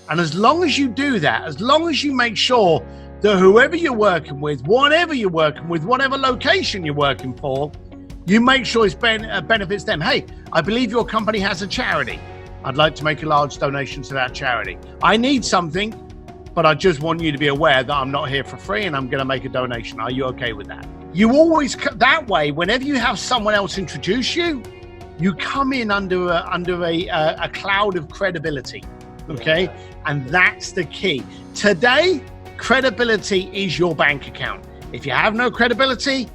And as long as you do that, as long as you make sure that whoever you're working with, whatever you're working with, whatever location you're working for, you make sure it benefits them. Hey, I believe your company has a charity. I'd like to make a large donation to that charity. I need something, but I just want you to be aware that I'm not here for free and I'm going to make a donation. Are you okay with that? You always, that way, whenever you have someone else introduce you, you come in under a cloud of credibility, okay? Yeah. And that's the key. Today, credibility is your bank account. If you have no credibility,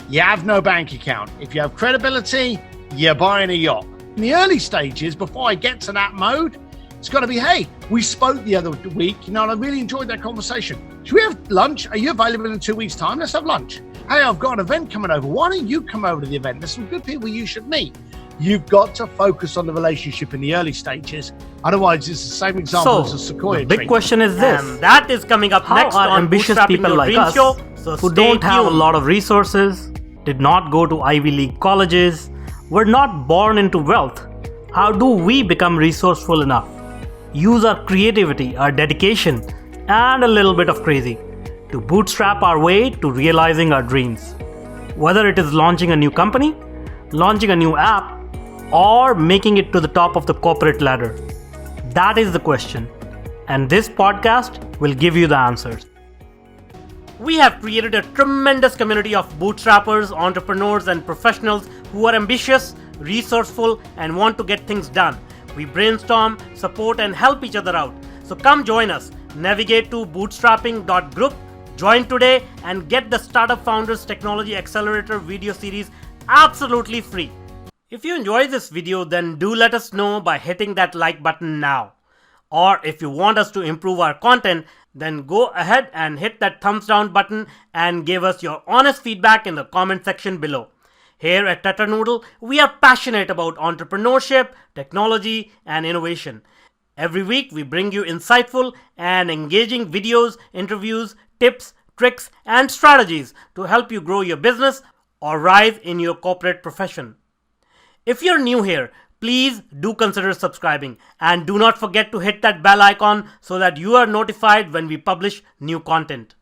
you have no bank account. If you have credibility, you're buying a yacht. In the early stages, before I get to that mode, it's got to be, hey, we spoke the other week, and I really enjoyed that conversation. Should we have lunch? Are you available in 2 weeks' time? Let's have lunch. Hey, I've got an event coming over. Why don't you come over to the event? There's some good people you should meet. You've got to focus on the relationship in the early stages. Otherwise, it's the same example as a Sequoia tree. The big question is this. And that is coming up next on ambitious people like us who don't have a lot of resources, did not go to Ivy League colleges, were not born into wealth. How do we become resourceful enough? Use our creativity, our dedication, and a little bit of crazy to bootstrap our way to realizing our dreams. Whether it is launching a new company, launching a new app, or making it to the top of the corporate ladder. That is the question. And this podcast will give you the answers. We have created a tremendous community of bootstrappers, entrepreneurs, and professionals who are ambitious, resourceful, and want to get things done. We brainstorm, support, and help each other out. So come join us. Navigate to bootstrapping.group, join today, and get the Startup Founders Technology Accelerator video series absolutely free. If you enjoy this video, then do let us know by hitting that like button now. Or if you want us to improve our content, then go ahead and hit that thumbs down button and give us your honest feedback in the comment section below. Here at Tetanoodle, we are passionate about entrepreneurship, technology, and innovation. Every week, we bring you insightful and engaging videos, interviews, tips, tricks, and strategies to help you grow your business or rise in your corporate profession. If you're new here, please do consider subscribing and do not forget to hit that bell icon so that you are notified when we publish new content.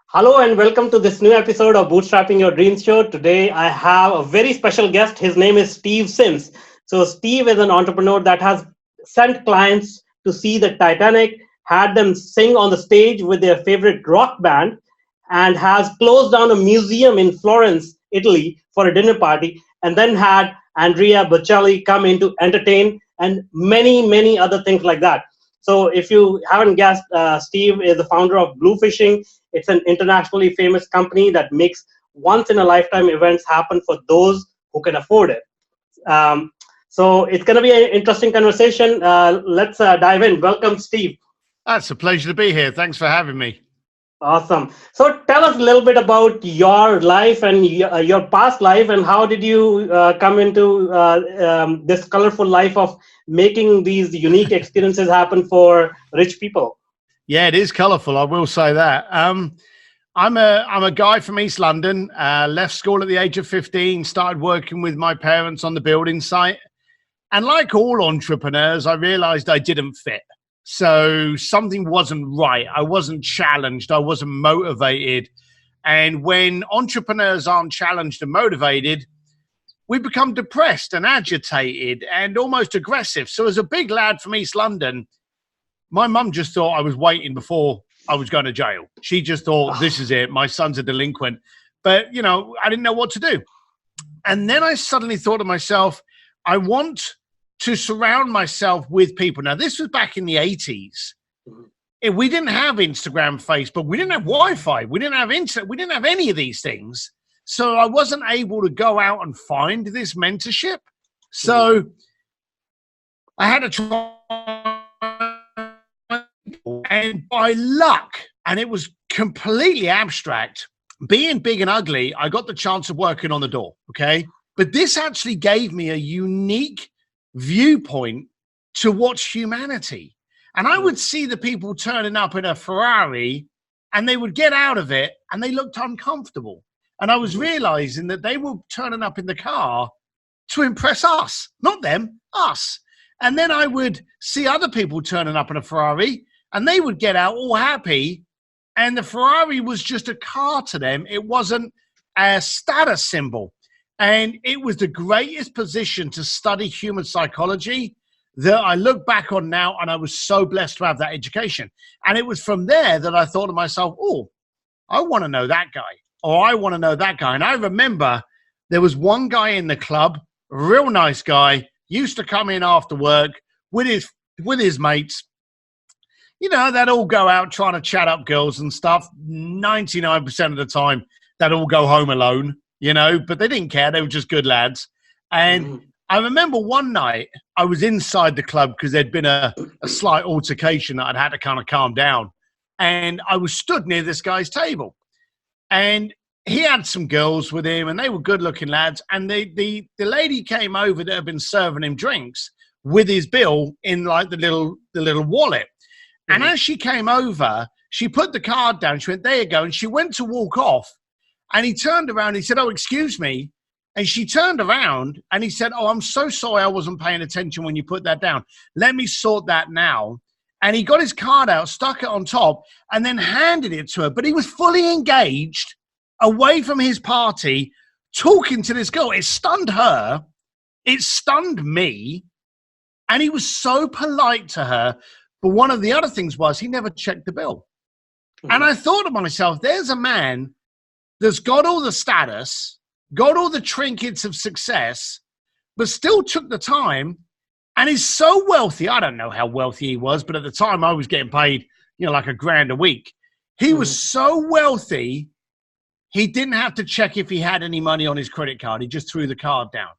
Hello and welcome to this new episode of Bootstrapping Your Dreams Show. Today I have a very special guest. His name is Steve Sims. So Steve is an entrepreneur that has sent clients to see the Titanic, had them sing on the stage with their favorite rock band, and has closed down a museum in Florence, Italy for a dinner party, and then had Andrea Bocelli come in to entertain, and many, many other things like that. So if you haven't guessed, Steve is the founder of Bluefishing. It's an internationally famous company that makes once-in-a-lifetime events happen for those who can afford it. So it's going to be an interesting conversation. Let's dive in. Welcome, Steve. It's a pleasure to be here. Thanks for having me. Awesome. So tell us a little bit about your life and your past life, and how did you come into this colorful life of making these unique experiences happen for rich people? Yeah, it is colorful. I will say that. I'm a guy from East London. Left school at the age of 15. Started working with my parents on the building site, and like all entrepreneurs, I realized I didn't fit. So something wasn't right. I wasn't challenged. I wasn't motivated. And when entrepreneurs aren't challenged and motivated, we become depressed and agitated and almost aggressive. So as a big lad from East London, my mum just thought I was waiting before I was going to jail. She just thought, this is it. My son's a delinquent. But, you know, I didn't know what to do. And then I suddenly thought to myself, I want to surround myself with people. Now, this was back in the 80s. We didn't have Instagram, Facebook. We didn't have Wi-Fi. We didn't have internet. We didn't have any of these things. So I wasn't able to go out and find this mentorship. So I had to try. And by luck, and it was completely abstract, being big and ugly, I got the chance of working on the door, okay? But this actually gave me a unique viewpoint to watch humanity. And I would see the people turning up in a Ferrari and they would get out of it and they looked uncomfortable. And I was realizing that they were turning up in the car to impress us, not them, us. And then I would see other people turning up in a Ferrari, and they would get out all happy. And the Ferrari was just a car to them. It wasn't a status symbol. And it was the greatest position to study human psychology that I look back on now, and I was so blessed to have that education. And it was from there that I thought to myself, oh, I want to know that guy, or I want to know that guy. And I remember there was one guy in the club, a real nice guy, used to come in after work with his mates. You know, they'd all go out trying to chat up girls and stuff. 99% of the time, they'd all go home alone, you know, but they didn't care. They were just good lads. And I remember one night I was inside the club because there'd been a slight altercation that I'd had to kind of calm down. And I was stood near this guy's table. And he had some girls with him, and they were good-looking lads. And the lady came over that had been serving him drinks with his bill in like the little wallet. And as she came over, she put the card down. She went, there you go. And she went to walk off. And he turned around and he said, oh, excuse me. And she turned around and he said, oh, I'm so sorry I wasn't paying attention when you put that down. Let me sort that now. And he got his card out, stuck it on top, and then handed it to her. But he was fully engaged, away from his party, talking to this girl. It stunned her. It stunned me. And he was so polite to her. But one of the other things was he never checked the bill. And I thought to myself, there's a man that's got all the status, got all the trinkets of success, but still took the time and is so wealthy. I don't know how wealthy he was, but at the time I was getting paid, you know, like $1,000 a week. He was so wealthy, he didn't have to check if he had any money on his credit card. He just threw the card down.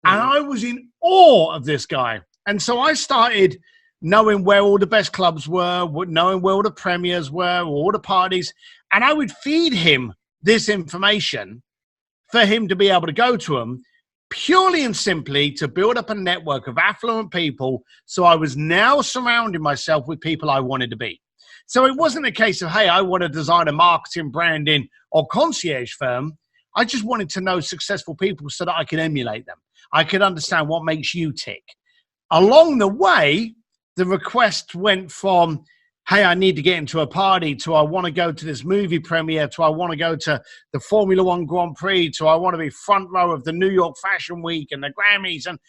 And I was in awe of this guy. And so I started knowing where all the best clubs were, knowing where all the premieres were, all the parties. And I would feed him this information for him to be able to go to them, purely and simply to build up a network of affluent people. So I was now surrounding myself with people I wanted to be. So it wasn't a case of, hey, I want to design a marketing, branding, or concierge firm. I just wanted to know successful people so that I could emulate them. I could understand what makes you tick. Along the way, the request went from, hey, I need to get into a party, to I want to go to this movie premiere, to I want to go to the Formula One Grand Prix, to I want to be front row of the New York Fashion Week and the Grammys. And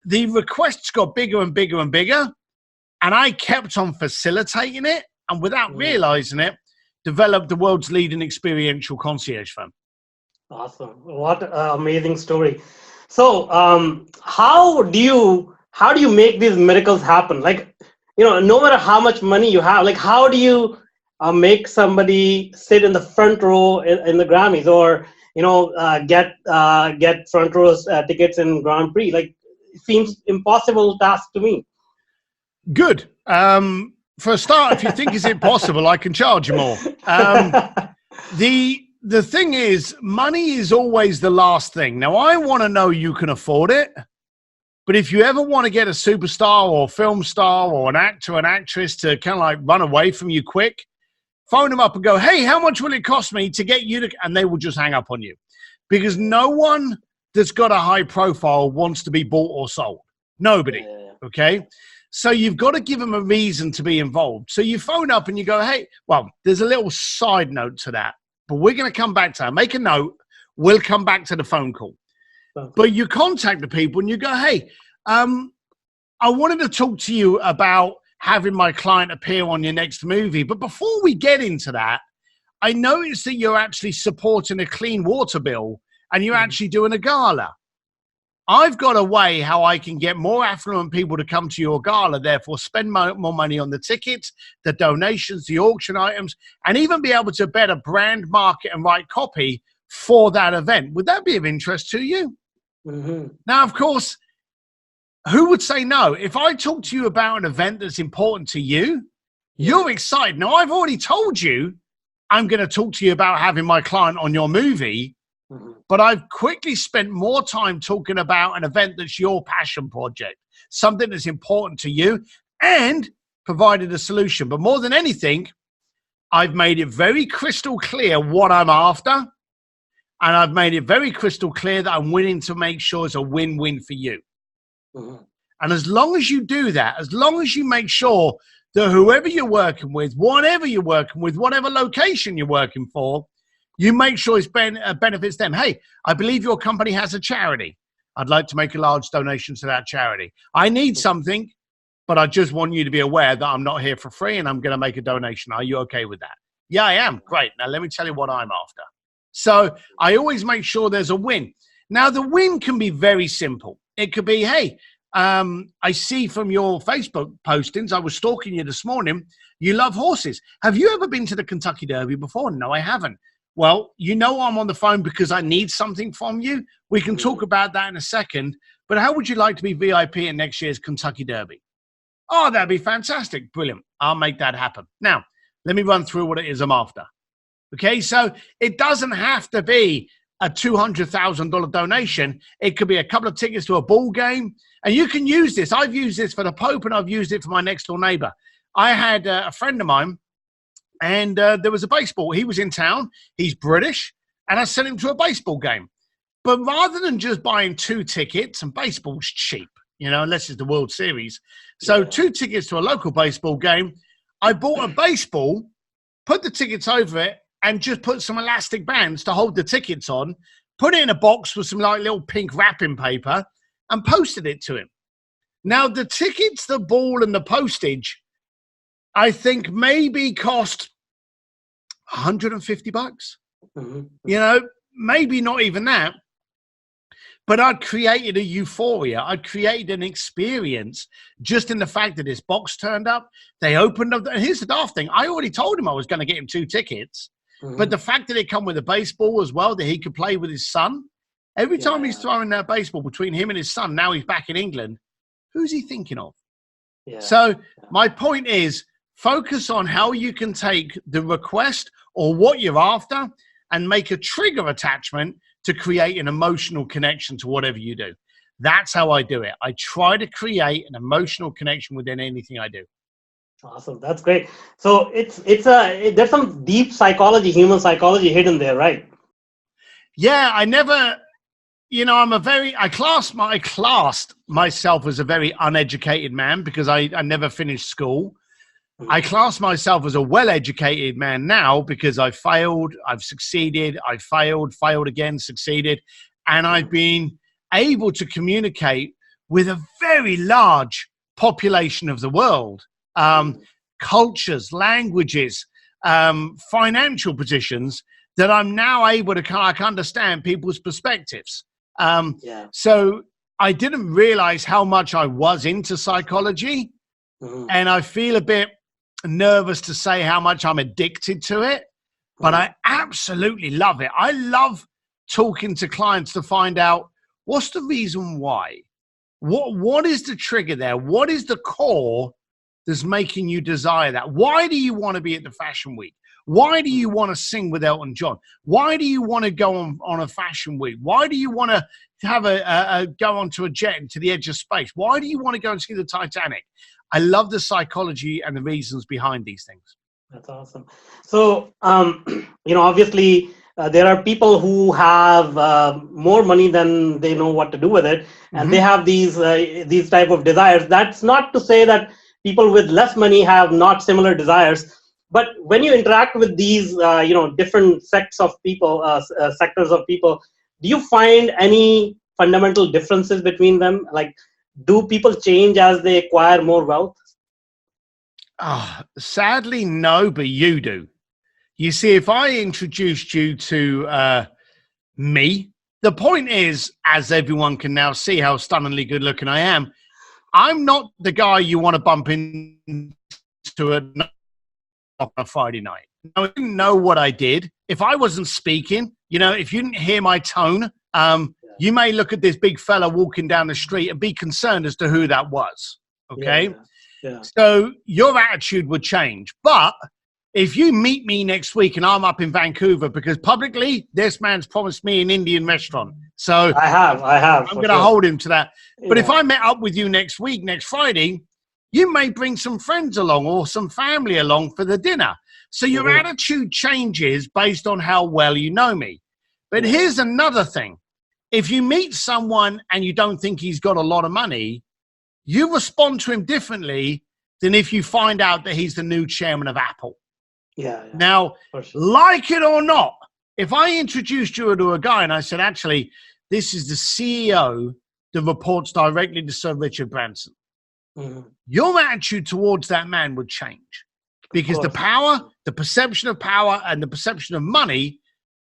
the requests got bigger and bigger and bigger. And I kept on facilitating it. And without realizing it, developed the world's leading experiential concierge firm. Awesome. What an amazing story. So how do you make these miracles happen? Like, you know, no matter how much money you have, like how do you make somebody sit in the front row in the Grammys, or, you know, get front row tickets in Grand Prix? Like, it seems impossible task to me. Good. For a start, if you think it's impossible, I can charge you more. The thing is, money is always the last thing. Now, I want to know you can afford it. But if you ever want to get a superstar or film star or an actor, an actress to kind of like run away from you quick, phone them up and go, hey, how much will it cost me to get you to, and they will just hang up on you. Because no one that's got a high profile wants to be bought or sold. Nobody. Okay. So you've got to give them a reason to be involved. So you phone up and you go, hey, well, there's a little side note to that, but we're going to come back to that. Make a note. We'll come back to the phone call. But you contact the people and you go, hey, I wanted to talk to you about having my client appear on your next movie. But before we get into that, I noticed that you're actually supporting a clean water bill and you're actually doing a gala. I've got a way how I can get more affluent people to come to your gala, therefore spend more money on the tickets, the donations, the auction items, and even be able to better brand, market, and write copy for that event. Would that be of interest to you? Now, of course, who would say no? If I talk to you about an event that's important to you, you're excited. Now, I've already told you I'm going to talk to you about having my client on your movie, but I've quickly spent more time talking about an event that's your passion project, something that's important to you, and provided a solution. But more than anything, I've made it very crystal clear what I'm after. And I've made it very crystal clear that I'm willing to make sure it's a win-win for you. And as long as you do that, as long as you make sure that whoever you're working with, whatever you're working with, whatever location you're working for, you make sure it benefits them. Hey, I believe your company has a charity. I'd like to make a large donation to that charity. I need something, but I just want you to be aware that I'm not here for free and I'm going to make a donation. Are you okay with that? Yeah, I am. Great. Now, let me tell you what I'm after. So I always make sure there's a win. Now, the win can be very simple. It could be, hey, I see from your Facebook postings, I was stalking you this morning, you love horses. Have you ever been to the Kentucky Derby before? No, I haven't. Well, you know I'm on the phone because I need something from you. We can talk about that in a second. But how would you like to be VIP at next year's Kentucky Derby? Oh, that'd be fantastic. Brilliant. I'll make that happen. Now, let me run through what it is I'm after. Okay, so it doesn't have to be a $200,000 donation. It could be a couple of tickets to a ball game. And you can use this. I've used this for the Pope and I've used it for my next door neighbor. I had a friend of mine and there was a baseball. He was in town. He's British. And I sent him to a baseball game. But rather than just buying 2 tickets, and baseball's cheap, you know, unless it's the World Series. So 2 tickets to a local baseball game. I bought a baseball, put the tickets over it, and just put some elastic bands to hold the tickets on, put it in a box with some like little pink wrapping paper, and posted it to him. Now, the tickets, the ball, and the postage, I think maybe cost $150. You know, maybe not even that. But I'd created a euphoria. I'd created an experience just in the fact that this box turned up. They opened up. And here's the daft thing. I already told him I was going to get him 2 tickets. But the fact that it come with a baseball as well, that he could play with his son. Every time he's throwing that baseball between him and his son, now he's back in England. Who's he thinking of? So my point is, focus on how you can take the request or what you're after and make a trigger attachment to create an emotional connection to whatever you do. That's how I do it. I try to create an emotional connection within anything I do. Awesome. That's great. So there's some deep psychology, human psychology hidden there, right? Yeah, I never, you know, I classed myself as a very uneducated man because I never finished school. I class myself as a well-educated man now because I failed, I've succeeded, I failed again, succeeded, and I've been able to communicate with a very large population of the world, cultures, languages, financial positions that I'm now able to kind of understand people's perspectives. So I didn't realize how much I was into psychology, and I feel a bit nervous to say how much I'm addicted to it, but I absolutely love it. I love talking to clients to find out what's the reason why. What is the trigger there? What is the core that's making you desire that? Why do you want to be at the Fashion Week? Why do you want to sing with Elton John? Why do you want to go on a fashion week? Why do you want to have go onto a jet into the edge of space? Why do you want to go and see the Titanic? I love the psychology and the reasons behind these things. That's awesome. So, you know, obviously there are people who have more money than they know what to do with it. And they have these type of desires. That's not to say that people with less money have not similar desires. But when you interact with these, you know, different sects of people, sectors of people, do you find any fundamental differences between them? Like, do people change as they acquire more wealth? Sadly, no, but you do. You see, if I introduced you to me, the point is, as everyone can now see how stunningly good looking I am, I'm not the guy you want to bump into on a Friday night. I didn't know what I did. If I wasn't speaking, you know, if you didn't hear my tone, you may look at this big fella walking down the street and be concerned as to who that was. Okay. So your attitude would change. But if you meet me next week and I'm up in Vancouver, because publicly this man's promised me an Indian restaurant. So I have. I'm going to hold him to that. But if I met up with you next week, next Friday, you may bring some friends along or some family along for the dinner. So your attitude changes based on how well you know me. But here's another thing. If you meet someone and you don't think he's got a lot of money, you respond to him differently than if you find out that he's the new chairman of Apple. Yeah. Now, For sure. like it or not, if I introduced you to a guy and I said, actually, this is the CEO that reports directly to Sir Richard Branson, your attitude towards that man would change, because the power, the perception of power and the perception of money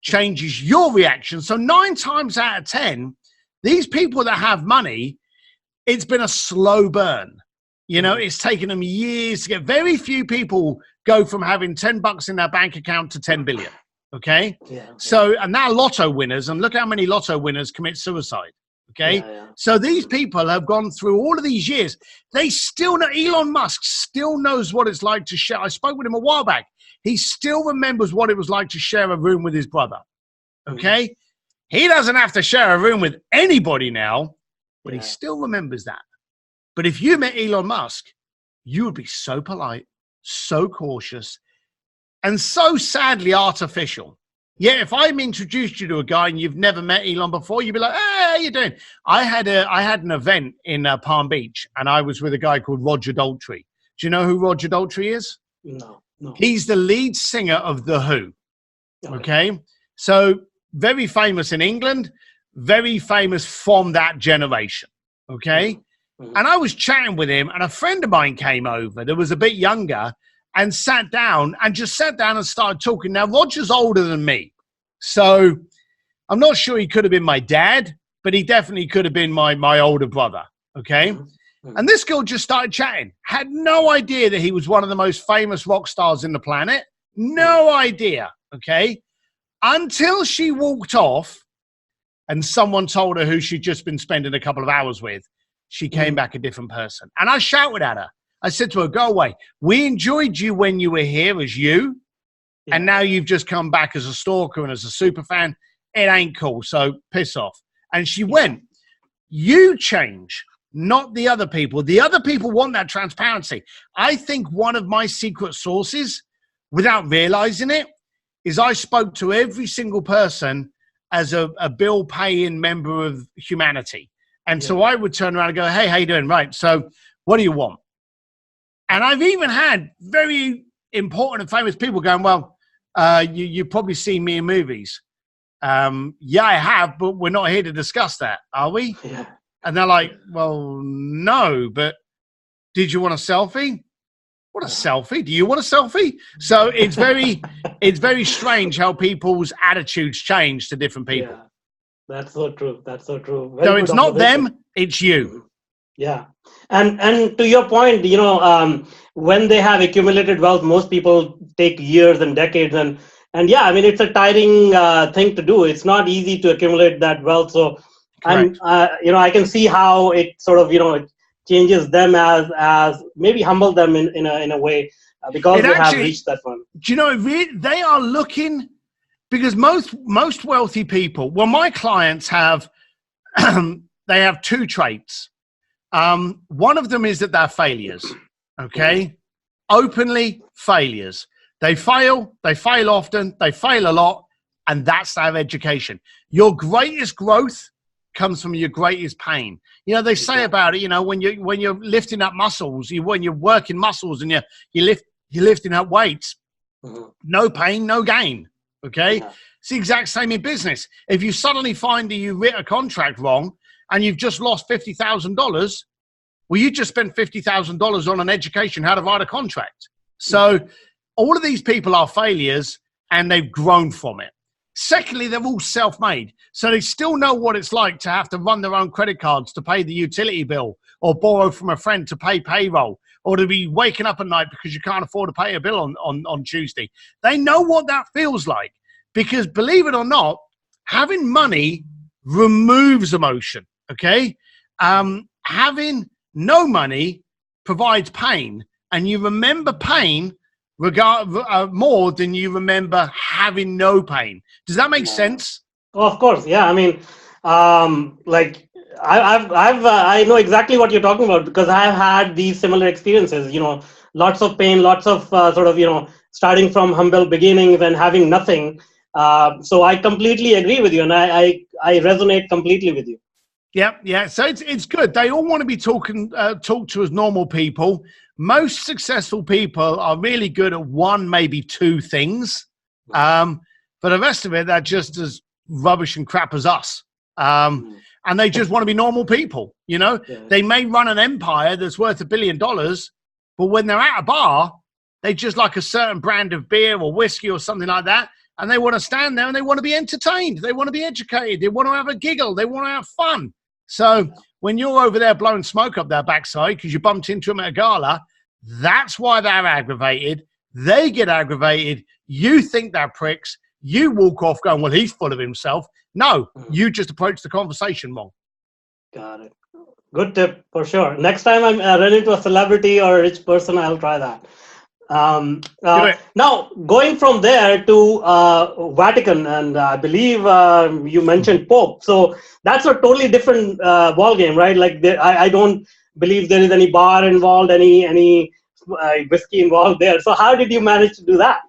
changes your reaction. So 9 times out of 10, these people that have money, it's been a slow burn. You know, it's taken them years to get. Very few people go from having $10 in their bank account to 10 billion. Okay. So, and now lotto winners, and look how many lotto winners commit suicide. Okay. So these people have gone through all of these years. They still know, Elon Musk still knows what it's like to share. I spoke with him a while back. He still remembers what it was like to share a room with his brother. Okay. He doesn't have to share a room with anybody now, but he still remembers that. But if you met Elon Musk, you would be so polite, so cautious, and so sadly artificial. Yeah, if I'm introduced you to a guy and you've never met Elon before, you'd be like, hey, how you doing? I had an event in Palm Beach, and I was with a guy called Roger Daltrey. Do you know who Roger Daltrey is? No. He's the lead singer of The Who. Okay? So very famous in England, very famous from that generation. Okay? And I was chatting with him, and a friend of mine came over that was a bit younger and sat down and started talking. Now, Roger's older than me, so I'm not sure he could have been my dad, but he definitely could have been my older brother, okay? And this girl just started chatting. Had no idea that he was one of the most famous rock stars in the planet. No idea, okay? Until she walked off and someone told her who she'd just been spending a couple of hours with. She came back a different person. And I shouted at her. I said to her, go away. We enjoyed you when you were here as you. And now you've just come back as a stalker and as a super fan. It ain't cool. So piss off. And she went, you change, not the other people. The other people want that transparency. I think one of my secret sources, without realizing it, is I spoke to every single person as a bill paying member of humanity. And so I would turn around and go, hey, how you doing? Right. So what do you want? And I've even had very important and famous people going, well, you probably seen me in movies. Yeah, I have, but we're not here to discuss that, are we? And they're like, well, no, but did you want a selfie? What a selfie? Do you want a selfie? So it's very strange how people's attitudes change to different people. Yeah. That's so true. So it's not them, it's you. Yeah. And to your point, when they have accumulated wealth, most people take years and decades. And yeah, I mean, it's a tiring thing to do. It's not easy to accumulate that wealth. So I can see how it sort of, it changes them as maybe humble them in a way because they have reached that one. Do you know, they are looking... Because most wealthy people, well, my clients have, they have 2 traits. One of them is that they're failures, okay? Openly failures. They fail often, they fail a lot, and that's their education. Your greatest growth comes from your greatest pain. You know, they say about it, when you're lifting up muscles, when you're working muscles and you're lifting up weights, no pain, no gain. Okay. It's the exact same in business. If you suddenly find that you writ a contract wrong and you've just lost $50,000, well, you just spent $50,000 on an education how to write a contract. So all of these people are failures and they've grown from it. Secondly, they're all self-made. So they still know what it's like to have to run their own credit cards to pay the utility bill or borrow from a friend to pay payroll or to be waking up at night because you can't afford to pay a bill on Tuesday. They know what that feels like because, believe it or not, having money removes emotion, okay? Having no money provides pain, and you remember pain more than you remember having no pain. Does that make sense? Oh, of course, yeah. I mean, I know exactly what you're talking about because I've had these similar experiences. Lots of pain, lots of starting from humble beginnings and having nothing. So I completely agree with you, and I resonate completely with you. Yeah. So it's good. They all want to be talked to as normal people. Most successful people are really good at one, maybe two things. For the rest of it, they're just as rubbish and crap as us. And they just want to be normal people. You know, they may run an empire that's worth $1 billion, but when they're at a bar, they just like a certain brand of beer or whiskey or something like that. And they want to stand there and they want to be entertained. They want to be educated. They want to have a giggle. They want to have fun. So when you're over there blowing smoke up their backside because you bumped into them at a gala, that's why they're aggravated. They get aggravated. You think they're pricks. You walk off going, well, he's full of himself. No, you just approach the conversation wrong. Got it. Good tip for sure. Next time I run into a celebrity or a rich person, I'll try that. Now, going from there to Vatican, and I believe you mentioned Pope. So that's a totally different ball game, right? Like I don't believe there is any bar involved, any whiskey involved there. So how did you manage to do that?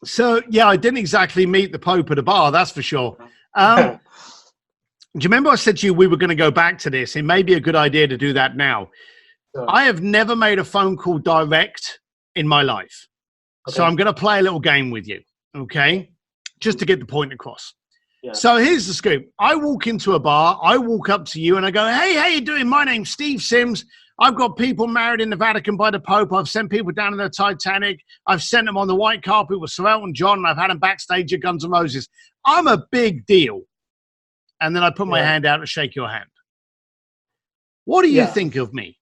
So, yeah, I didn't exactly meet the Pope at a bar, that's for sure. Do you remember I said to you we were going to go back to this? It may be a good idea to do that now. Sure. I have never made a phone call direct in my life. Okay. So I'm going to play a little game with you, okay? Just to get the point across. Yeah. So here's the scoop. I walk into a bar. I walk up to you and I go, hey, how you doing? My name's Steve Sims. I've got people married in the Vatican by the Pope. I've sent people down to the Titanic. I've sent them on the white carpet with Sir Elton John. And I've had them backstage at Guns N' Roses. I'm a big deal. And then I put my hand out to shake your hand. What do you think of me?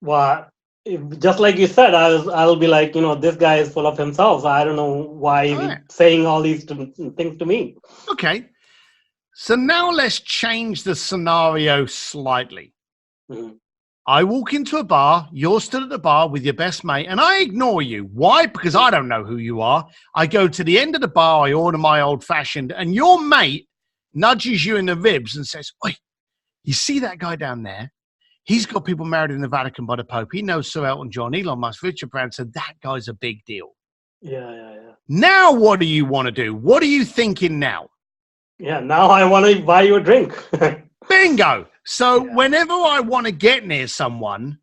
Well, just like you said, I'll be like, this guy is full of himself. So I don't know why he's saying all these things to me. Okay. So now let's change the scenario slightly. Mm-hmm. I walk into a bar, you're stood at the bar with your best mate, and I ignore you. Why? Because I don't know who you are. I go to the end of the bar, I order my old-fashioned, and your mate nudges you in the ribs and says, oi, you see that guy down there? He's got people married in the Vatican by the Pope. He knows Sir Elton John, Elon Musk, Richard Branson. That guy's a big deal. Yeah. Now what do you want to do? What are you thinking now? Yeah, now I want to buy you a drink. Bingo. So whenever I want to get near someone,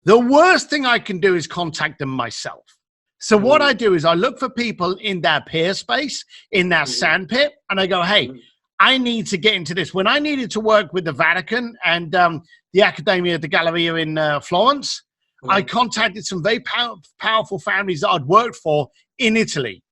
the worst thing I can do is contact them myself. So what I do is I look for people in their peer space, in their sandpit, and I go, hey, I need to get into this. When I needed to work with the Vatican and the Accademia de Galleria in Florence, I contacted some very powerful families that I'd worked for in Italy.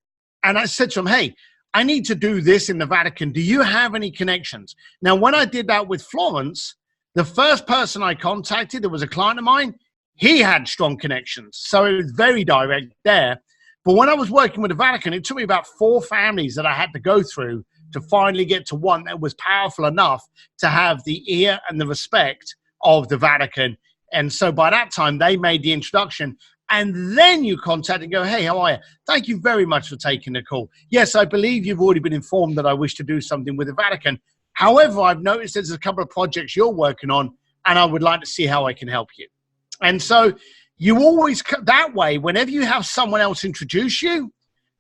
And I said to them, hey, I need to do this in the Vatican. Do you have any connections? Now, when I did that with Florence, the first person I contacted, there was a client of mine, he had strong connections. So it was very direct there. But when I was working with the Vatican, it took me about 4 families that I had to go through to finally get to one that was powerful enough to have the ear and the respect of the Vatican. And so by that time, they made the introduction. And then you contact and go, hey, how are you? Thank you very much for taking the call. Yes, I believe you've already been informed that I wish to do something with the Vatican. However, I've noticed there's a couple of projects you're working on, and I would like to see how I can help you. And so you always, that way, whenever you have someone else introduce you,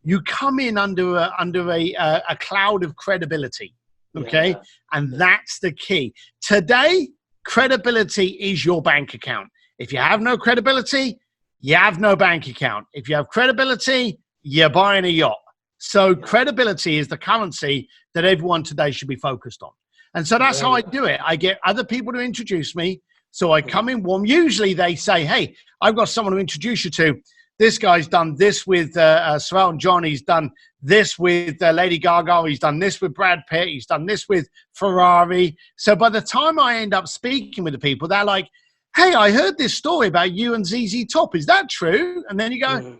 you come in under a cloud of credibility, okay? Yeah. And that's the key. Today, credibility is your bank account. If you have no credibility, you have no bank account. If you have credibility, you're buying a yacht. So credibility is the currency that everyone today should be focused on. And so that's how I do it. I get other people to introduce me. So I come in warm. Usually they say, hey, I've got someone to introduce you to. This guy's done this with Sir Elton John. He's done this with Lady Gaga. He's done this with Brad Pitt. He's done this with Ferrari. So by the time I end up speaking with the people, they're like, hey, I heard this story about you and ZZ Top. Is that true? And then you go,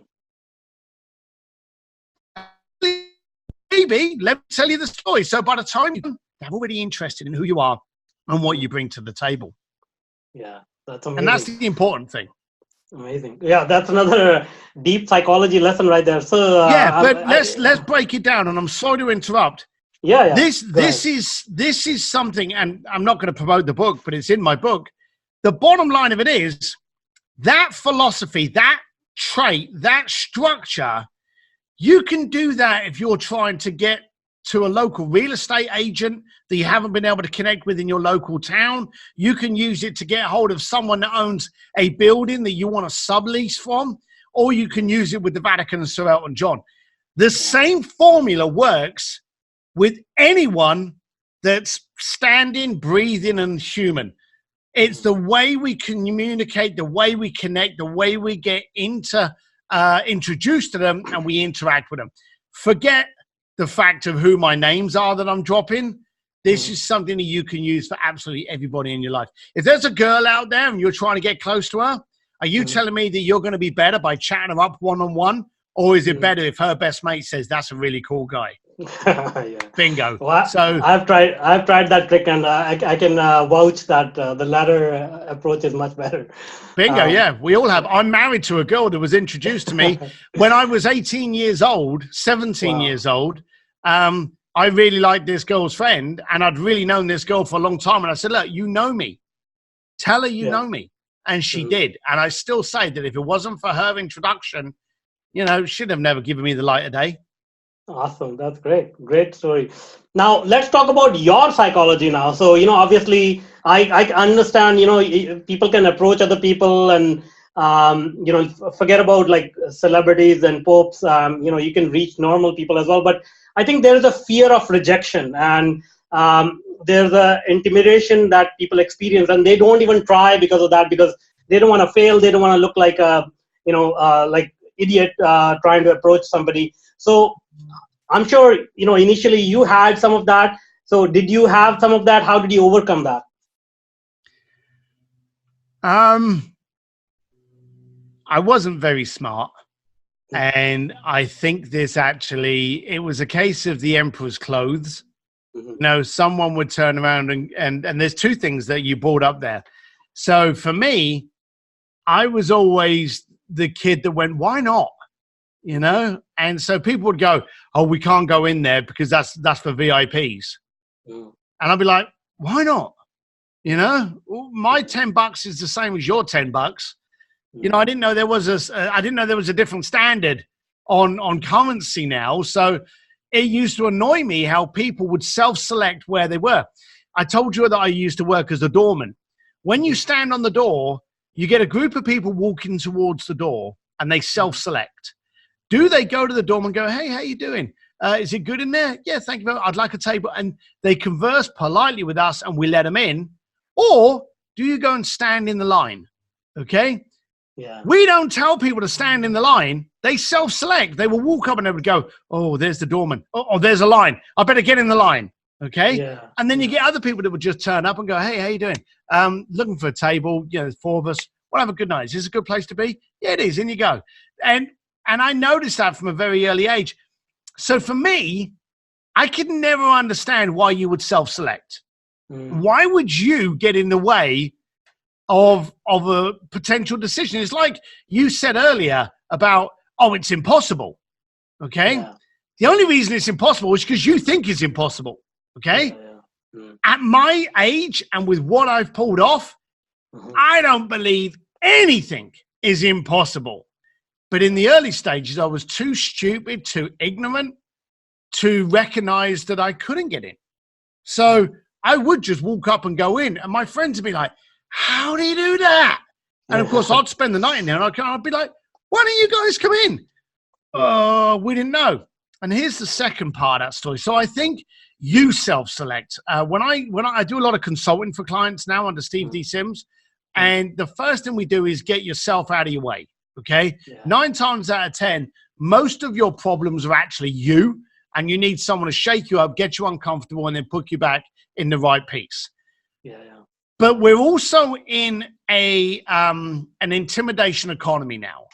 maybe, let me tell you the story. So by the time they're already interested in who you are and what you bring to the table. Yeah, that's amazing. And that's the important thing. Amazing. Yeah, that's another deep psychology lesson right there. So but let's break it down. And I'm sorry to interrupt. Yeah. This is something, and I'm not going to promote the book, but it's in my book. The bottom line of it is that philosophy, that trait, that structure, you can do that if you're trying to get to a local real estate agent that you haven't been able to connect with in your local town. You can use it to get hold of someone that owns a building that you want to sublease from, or you can use it with the Vatican and Sir Elton John. The same formula works with anyone that's standing, breathing, and human. It's the way we communicate, the way we connect, the way we get introduced to them and we interact with them. Forget the fact of who my names are that I'm dropping. This is something that you can use for absolutely everybody in your life. If there's a girl out there and you're trying to get close to her, are you telling me that you're going to be better by chatting her up one-on-one? Or is it better if her best mate says, that's a really cool guy? Yeah. Bingo. Well, So I've tried that trick, and I can vouch that the latter approach is much better. bingo, yeah, we all have. I'm married to a girl that was introduced to me when I was 17 years old. I really liked this girl's friend, and I'd really known this girl for a long time. And I said, look, you know me. Tell her you know me. And she did. And I still say that if it wasn't for her introduction, she'd have never given me the light of day. Awesome. That's great. Great story. Now, let's talk about your psychology now. So, obviously, I understand, people can approach other people and, forget about like celebrities and popes. You can reach normal people as well. But I think there is a fear of rejection, and there's a intimidation that people experience, and they don't even try because of that, because they don't want to fail. They don't want to look like a, like idiot trying to approach somebody. So I'm sure, initially you had some of that. So did you have some of that? How did you overcome that? I wasn't very smart. And I think it was a case of the emperor's clothes. Someone would turn around and there's two things that you brought up there. So for me, I was always the kid that went, why not? And so people would go, oh, we can't go in there because that's for VIPs. And I'd be like, why not? My $10 is the same as your $10. I didn't know there was a different standard on currency now. So it used to annoy me how people would self-select where they were. I told you that I used to work as a doorman. When you stand on the door, you get a group of people walking towards the door and they self-select. Do they go to the doorman and go, hey, how you doing? Is it good in there? Yeah, thank you very much. I'd like a table. And they converse politely with us and we let them in. Or do you go and stand in the line? Okay. Yeah. We don't tell people to stand in the line. They self-select. They will walk up and they would go, oh, there's the doorman. Oh, there's a line. I better get in the line. Okay. Yeah. And then you get other people that would just turn up and go, hey, how you doing? Looking for a table. There's four of us. We'll have a good night. Is this a good place to be? Yeah, it is. In you go. And I noticed that from a very early age. So for me, I could never understand why you would self-select. Why would you get in the way of a potential decision? It's like you said earlier about, oh, it's impossible. Okay. Yeah. The only reason it's impossible is because you think it's impossible. Okay. Yeah. At my age and with what I've pulled off, I don't believe anything is impossible. But in the early stages, I was too stupid, too ignorant to recognize that I couldn't get in. So I would just walk up and go in, and my friends would be like, how do you do that? And of course, I'd spend the night in there, and I'd be like, why don't you guys come in? Oh, we didn't know. And here's the second part of that story. So I think you self-select. When I do a lot of consulting for clients now under Steve D. Sims, and the first thing we do is get yourself out of your way. Okay. Yeah. 9 times out of 10, most of your problems are actually you, and you need someone to shake you up, get you uncomfortable, and then put you back in the right piece. Yeah. But we're also in an intimidation economy now.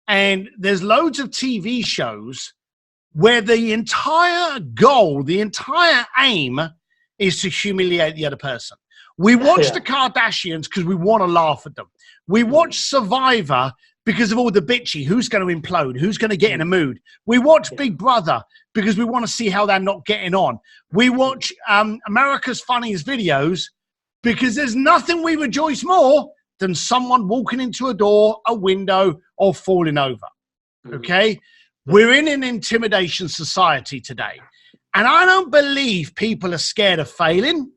And there's loads of TV shows where the entire goal, the entire aim is to humiliate the other person. We watch the Kardashians because we want to laugh at them. We watch Survivor because of all the bitchy, who's going to implode, who's going to get in a mood. We watch Big Brother because we want to see how they're not getting on. We watch America's Funniest Videos because there's nothing we rejoice more than someone walking into a door, a window, or falling over. Okay? We're in an intimidation society today. And I don't believe people are scared of failing.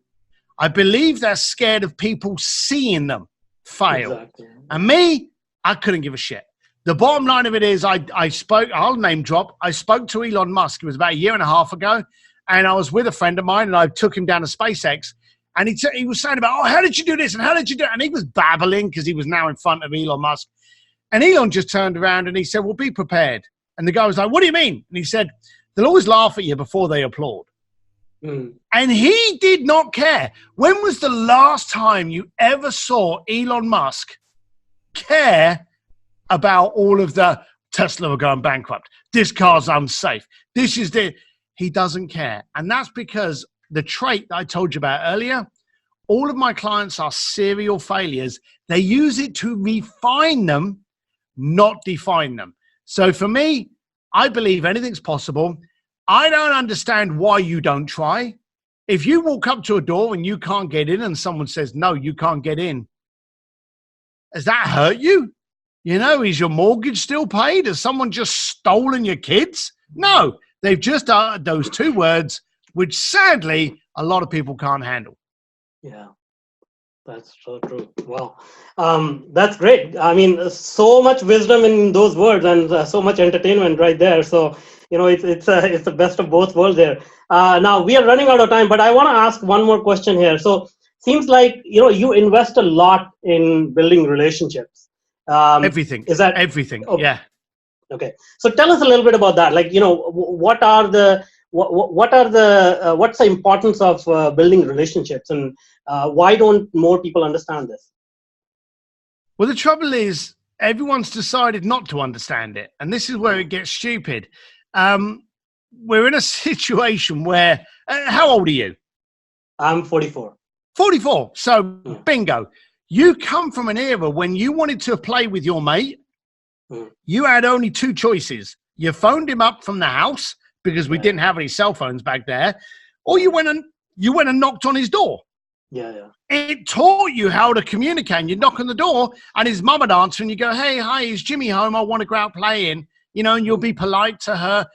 I believe they're scared of people seeing them fail. Exactly. And me, I couldn't give a shit. The bottom line of it is I'll name drop. I spoke to Elon Musk. It was about a year and a half ago. And I was with a friend of mine and I took him down to SpaceX. And he was saying about, how did you do this? And how did you do it? And he was babbling because he was now in front of Elon Musk. And Elon just turned around and he said, well, be prepared. And the guy was like, what do you mean? And he said, they'll always laugh at you before they applaud. Mm. And he did not care. When was the last time you ever saw Elon Musk care about all of the Tesla are going bankrupt? This car's unsafe. This is the... He doesn't care. And that's because the trait that I told you about earlier, all of my clients are serial failures. They use it to refine them, not define them. So for me, I believe anything's possible. I don't understand why you don't try. If you walk up to a door and you can't get in and someone says, no, you can't get in, does that hurt you? You know, is your mortgage still paid? Has someone just stolen your kids? No, they've just uttered those two words, which sadly, a lot of people can't handle. Yeah, that's so true. Wow. That's great. I mean, so much wisdom in those words and so much entertainment right there. So, you know, it's the best of both worlds there. Now, we are running out of time, but I want to ask one more question here. So, seems like, you know, you invest a lot in building relationships. Everything. Is that everything? Oh, yeah. Okay. So tell us a little bit about that. Like, you know, what's the importance of building relationships, and why don't more people understand this? Well, the trouble is everyone's decided not to understand it. And this is where it gets stupid. We're in a situation where, how old are you? I'm 44. 44. So bingo. You come from an era when you wanted to play with your mate. You had only two choices. You phoned him up from the house because we didn't have any cell phones back there, or you went and knocked on his door. Yeah. It taught you how to communicate. You knock on the door and his mum would answer and you go, hey, hi, is Jimmy home? I want to go out playing, you know, and you'll be polite to her.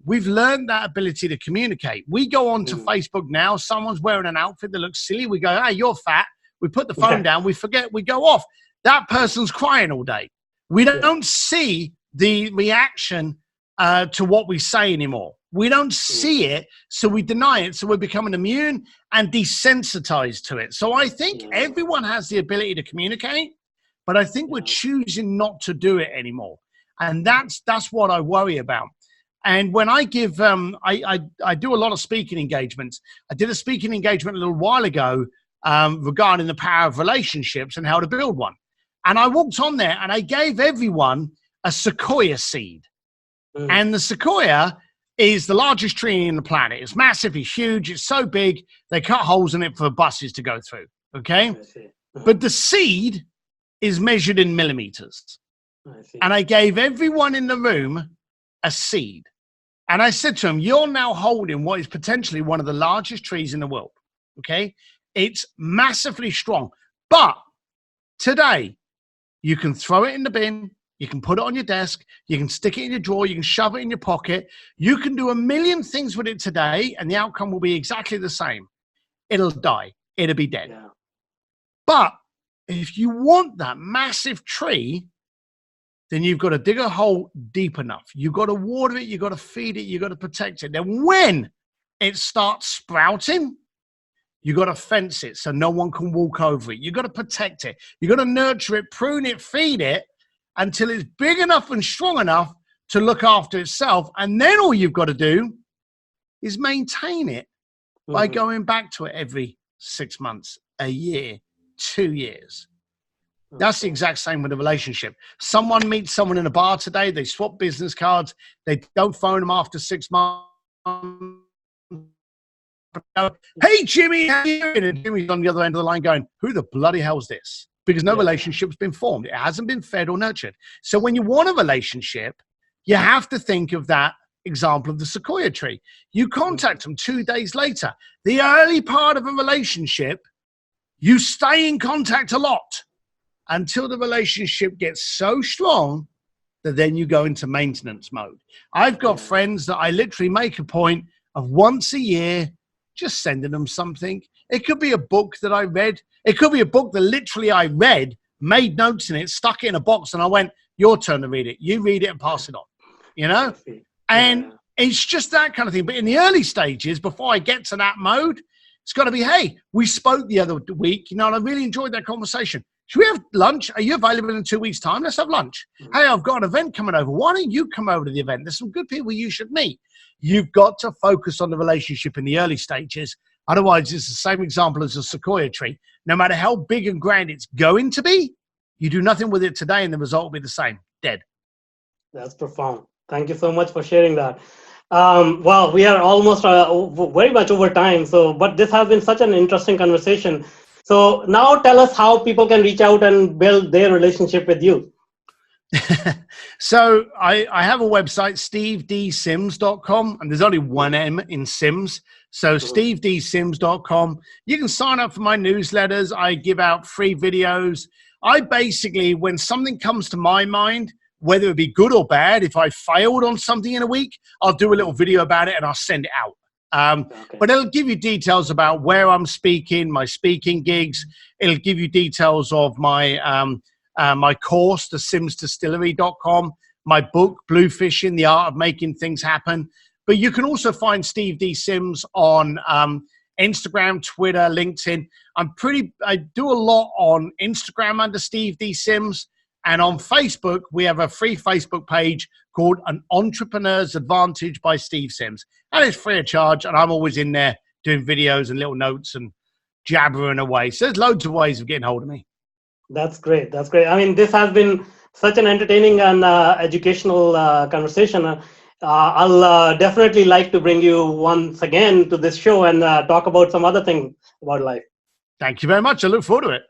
We've learned that ability to communicate. We go on to Facebook now. Someone's wearing an outfit that looks silly. We go, hey, you're fat. We put the phone down. We forget. We go off. That person's crying all day. We don't see the reaction to what we say anymore. We don't see it, so we deny it. So we're becoming immune and desensitized to it. So I think everyone has the ability to communicate, but I think we're choosing not to do it anymore. And that's what I worry about. And when I give, I do a lot of speaking engagements. I did a speaking engagement a little while ago regarding the power of relationships and how to build one. And I walked on there and I gave everyone a sequoia seed. And the sequoia is the largest tree on the planet. It's massively huge. It's so big, they cut holes in it for buses to go through. Okay? But the seed is measured in millimeters. And I gave everyone in the room a seed. And I said to them, you're now holding what is potentially one of the largest trees in the world. Okay? It's massively strong. But today, you can throw it in the bin. You can put it on your desk. You can stick it in your drawer. You can shove it in your pocket. You can do a million things with it today, and the outcome will be exactly the same. It'll die. It'll be dead. Yeah. But if you want that massive tree, then you've got to dig a hole deep enough. You've got to water it. You've got to feed it. You've got to protect it. Then when it starts sprouting, you got to fence it so no one can walk over it. You got to protect it. You got to nurture it, prune it, feed it until it's big enough and strong enough to look after itself. And then all you've got to do is maintain it by going back to it every 6 months, a year, 2 years. That's the exact same with a relationship. Someone meets someone in a bar today. They swap business cards. They don't phone them after 6 months. Hey, Jimmy, how are you doing? And Jimmy's on the other end of the line going, who the bloody hell's this? Because no relationship's been formed. It hasn't been fed or nurtured. So when you want a relationship, you have to think of that example of the sequoia tree. You contact them 2 days later. The early part of a relationship, you stay in contact a lot until the relationship gets so strong that then you go into maintenance mode. I've got friends that I literally make a point of once a year, just sending them something. It could be a book that I read. It could be a book that literally I read, made notes in it, stuck it in a box, and I went, your turn to read it. You read it and pass it on, you know? And it's just that kind of thing. But in the early stages, before I get to that mode, it's got to be, hey, we spoke the other week, you know, and I really enjoyed that conversation. Should we have lunch? Are you available in 2 weeks' time? Let's have lunch. Hey, I've got an event coming over. Why don't you come over to the event? There's some good people you should meet. You've got to focus on the relationship in the early stages. Otherwise, it's the same example as a sequoia tree. No matter how big and grand it's going to be, you do nothing with it today and the result will be the same. Dead. That's profound. Thank you so much for sharing that. Well, we are almost very much over time. But this has been such an interesting conversation. So now tell us how people can reach out and build their relationship with you. So I have a website, stevedsims.com, and there's only one M in Sims. So stevedsims.com. You can sign up for my newsletters. I give out free videos. I basically, when something comes to my mind, whether it be good or bad, if I failed on something in a week, I'll do a little video about it and I'll send it out. But it'll give you details about where I'm speaking, my speaking gigs. It'll give you details of my my course, the simsdistillery.com, my book, Bluefishing, The Art of Making Things Happen. But you can also find Steve D. Sims on Instagram, Twitter, LinkedIn. I do a lot on Instagram under Steve D. Sims. And on Facebook, we have a free Facebook page called An Entrepreneur's Advantage by Steve Sims. And it's free of charge. And I'm always in there doing videos and little notes and jabbering away. So there's loads of ways of getting hold of me. That's great. That's great. I mean, this has been such an entertaining and educational conversation. I'll definitely like to bring you once again to this show and talk about some other things about life. Thank you very much. I look forward to it.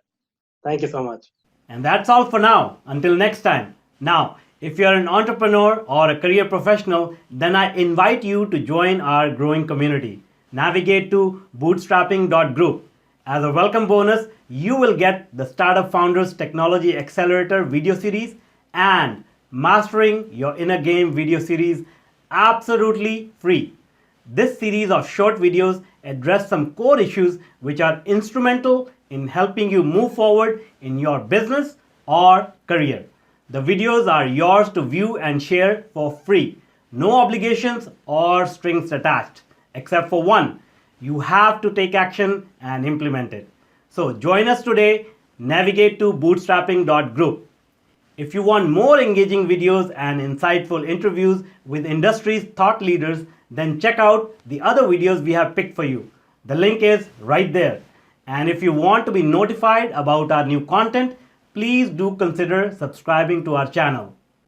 Thank you so much. And that's all for now. Until next time. Now, if you're an entrepreneur or a career professional, then I invite you to join our growing community. Navigate to bootstrapping.group. As a welcome bonus, you will get the Startup Founders Technology Accelerator video series and Mastering Your Inner Game video series absolutely free. This series of short videos address some core issues which are instrumental in helping you move forward in your business or career. The videos are yours to view and share for free. No obligations or strings attached, except for one. You have to take action and implement it. So join us today. Navigate to bootstrapping.group. If you want more engaging videos and insightful interviews with industry's thought leaders, then check out the other videos we have picked for you. The link is right there. And if you want to be notified about our new content, please do consider subscribing to our channel.